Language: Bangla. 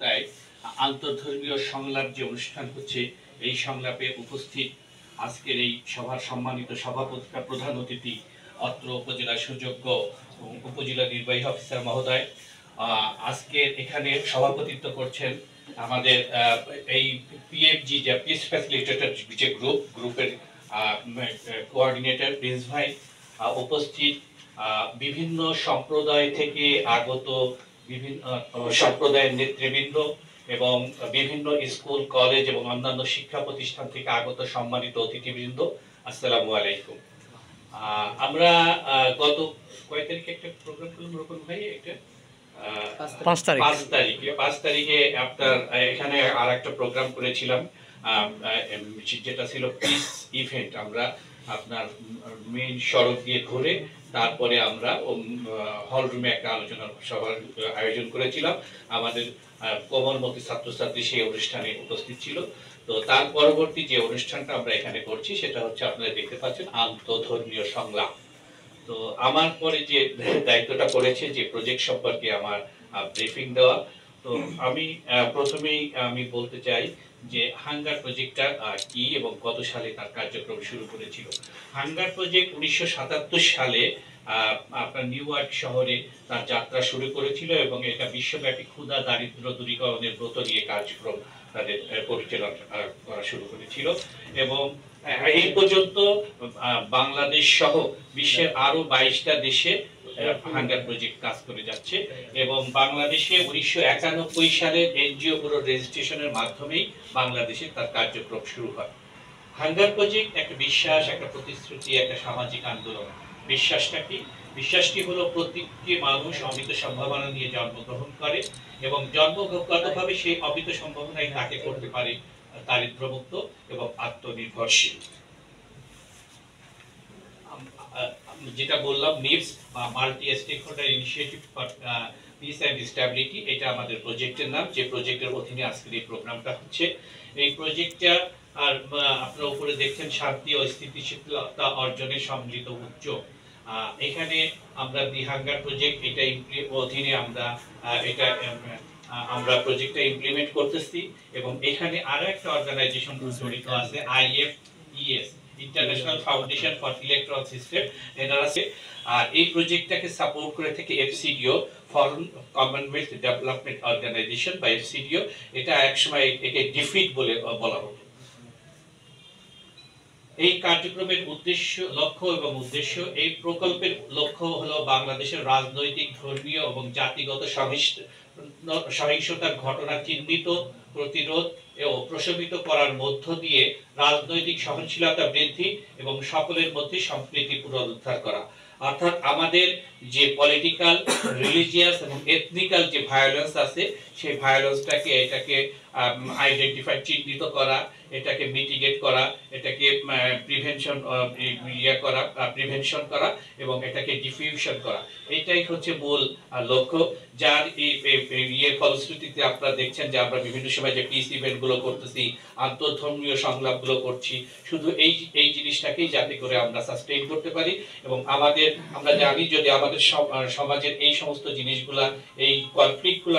তাই আন্তর্ধর্মীয় সংলাপ যে অনুষ্ঠান হচ্ছে, এই সংলাপে উপস্থিত আজকের এই সভার সম্মানিত সভাপতি প্রধান অতিথি অত্র উপজেলার সুযোগ্য উপজেলা নির্বাহী অফিসার মহোদয়, আজকের এখানে সভাপতিত্ব করছেন আমাদের এই পিএফজি যে পিস ফ্যাসিলিটেটর যে গ্রুপের কোঅর্ডিনেটর প্রিন্স ভাই, উপস্থিত বিভিন্ন সম্প্রদায় থেকে আগত বিভিন্ন সম্প্রদায়ের নেতৃবৃন্দ এবং বিভিন্ন স্কুল কলেজ এবং অন্যান্য শিক্ষা প্রতিষ্ঠান থেকে আগত সম্মানিত অতিথিবৃন্দ, আসসালামু আলাইকুম। আমরা গত কয় তারিখে একটা প্রোগ্রাম করলাম রোকন ভাই, একটা 5 তারিখে আপনার এখানে আর একটা প্রোগ্রাম করেছিলাম, যেটা ছিল পিস ইভেন্ট। আমরা আপনার মেইন সড়ক দিয়ে ঘুরে তারপরে আমরা হল রুমে একটা আলোচনা সভার আয়োজন করেছিলাম। আমাদের কোমলমতি ছাত্রছাত্রী সেই অনুষ্ঠানে উপস্থিত ছিল। তো তার পরবর্তী যে অনুষ্ঠানটা আমরা এখানে করছি সেটা হচ্ছে, আপনারা দেখতে পাচ্ছেন, আন্তঃধর্মীয় সংলাপ। তো আমার পরে যে দায়িত্বটা পড়েছে যে প্রজেক্ট সম্পর্কে আমার ব্রিফিং দেওয়া। তো আমি প্রথমেই বলতে চাই যে হাঙ্গার প্রজেক্টটা কি এবং কত সালে তার কার্যক্রম শুরু করেছিল। হাঙ্গার প্রজেক্ট 1977 সালে আপনার নিউ ইয়র্ক শহরে তার যাত্রা শুরু করেছিল এবং এটা বিশ্বব্যাপী ক্ষুধা দারিদ্র দূরীকরণের ব্রত নিয়ে কার্যক্রম তাদের পরিচালনা করা শুরু করেছিল। এবং এই পর্যন্ত বাংলাদেশ সহ বিশ্বের আরো 22টা দেশে হাঙ্গার প্রজেক্ট কাজ করে যাচ্ছে এবং বাংলাদেশে 1991 সালের এনজিও ব্যুরো রেজিস্ট্রেশনের মাধ্যমেই বাংলাদেশে তার কার্যক্রম শুরু হয়। হাঙ্গার প্রজেক্ট একটা বিশ্বাস, একটা প্রতিশ্রুতি, একটা সামাজিক আন্দোলন। বিশ্বাসটা কি? বিশ্বাসটি হলো প্রত্যেকটি মানুষ অমিত সম্ভাবনা নিয়ে জন্মগ্রহণ করে এবং জন্মগতভাবে সেই অমিত সম্ভাবনাই তাকে করতে পারে দারিদ্র্যমুক্ত এবং আত্মনির্ভরশীল। যেটা বললাম, নিপস বা multi stakeholder initiative for piece and stability, এটা আমাদের প্রজেক্টের নাম, যে প্রজেক্টের অধীনে আজকের এই প্রোগ্রামটা হচ্ছে। এই প্রজেক্টটা আর আপনারা উপরে দেখছেন শান্তি ও স্থিতিশীলতা অর্জনে সম্মিলিত উদ্যোগ। এখানে আমরা দি হাঙ্গার প্রজেক্ট এটা অধীনে আমরা প্রজেক্টটা ইমপ্লিমেন্ট করতেছি এবং এখানে আরো একটা অর্গানাইজেশন জড়িত আছে, IFES, international foundation for electoral system. আর এই প্রজেক্টটাকে সাপোর্ট করে থেকে FCDO, foreign commonwealth development organization বা FCDO। এটা একসময় একে ডিফিট বলে বলা হতো। এই কার্যক্রমের লক্ষ্য এবং উদ্দেশ্য, এই প্রকল্পের লক্ষ্য হলো বাংলাদেশের রাজনৈতিক, ধর্মীয় এবং জাতিগত সহিংসতার ঘটনা চিহ্নিত, প্রতিরোধ ও প্রশমিত করার মধ্য দিয়ে রাজনৈতিক সহনশীলতা বৃদ্ধি এবং সকলের মধ্যে সম্প্রীতি পুনরুদ্ধার করা। অর্থাৎ আমাদের যে পলিটিক্যাল, রিলিজিয়াস এবং এথনিক্যাল যে ভায়োলেন্স আছে, সেই ভায়োলেন্সটাকে এটাকে আইডেন্টিফাই, চিহ্নিত করা, এটাকে মিটিগেট করা, এটাকে প্রিভেনশন করা এবং এটাকে ডিফিউশন করা, এটাই হচ্ছে মূল লক্ষ্য। যার এই ফলশ্রুতিতে আপনারা দেখছেন যে আমরা বিভিন্ন সময় যে পিস ইভেন্ট গুলো করতেছি, আন্তঃধর্মীয় সংলাপগুলো করছি, শুধু এই জিনিসটাকেই যাতে করে আমরা সাস্টেইন করতে পারি। এবং আমরা জানি যদি আমাদের সমাজের এই সমস্ত জিনিসগুলা, এই কনফ্লিক্টগুলো